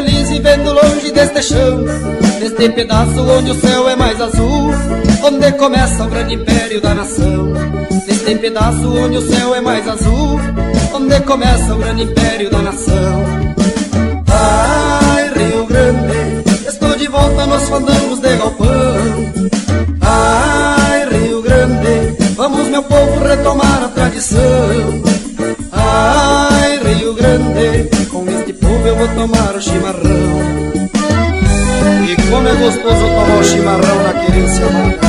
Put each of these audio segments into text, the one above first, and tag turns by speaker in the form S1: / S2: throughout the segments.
S1: feliz vivendo longe deste chão, deste pedaço onde o céu é mais azul, onde começa o grande império da nação. Neste pedaço onde o céu é mais azul, onde começa o grande império da nação. Ai, Rio Grande, estou de volta nos fandangos de galpão. Ai, Rio Grande, vamos meu povo retomar a tradição. Ai, Rio Grande, com este povo eu vou tomar o chimarrão. E como é gostoso tomar o chimarrão na querência amada.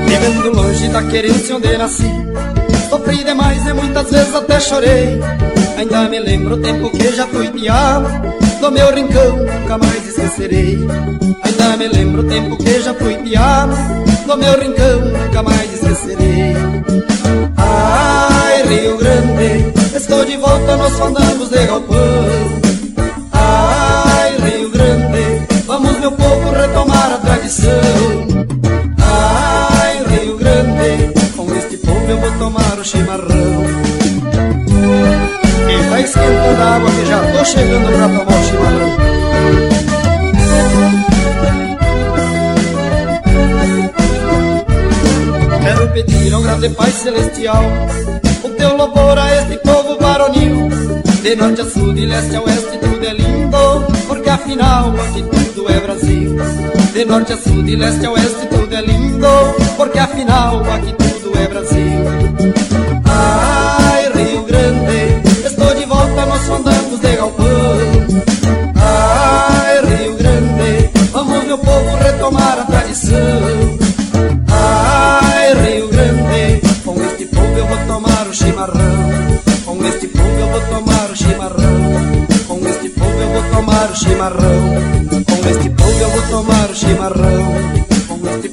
S1: Vivendo longe da querência onde nasci, sofri demais e muitas vezes até chorei. Ainda me lembro o tempo que já fui piá, do meu rincão nunca mais esquecerei. Ainda me lembro o tempo que já fui piá, do meu rincão nunca mais esquecerei. Ai, Rio Grande, estou de volta nos fandangos de galpão. Ai, Rio Grande, vamos meu povo retomar a tradição. Ai, Rio Grande, com este povo eu vou tomar o chimarrão. E vai esquentando a água que já tô chegando pra tomar o chimarrão. Quero pedir ao grande Pai Celestial o teu louvor a este povo varonil. De norte a sul, de leste a oeste, tudo é lindo, porque afinal aqui tudo é Brasil. De norte a sul, de leste a oeste, tudo é lindo, porque afinal aqui tudo é Brasil. Ai, Rio Grande, estou de volta nos fandangos de galpão. Ai, Rio Grande, vamos meu povo retomar a tradição. Ai, Rio Grande, com este povo eu vou tomar o chimarrão. Com este povo eu vou tomar o chimarrão. Com este povo eu vou tomar o chimarrão. Com este povo eu vou tomar o chimarrão. Com este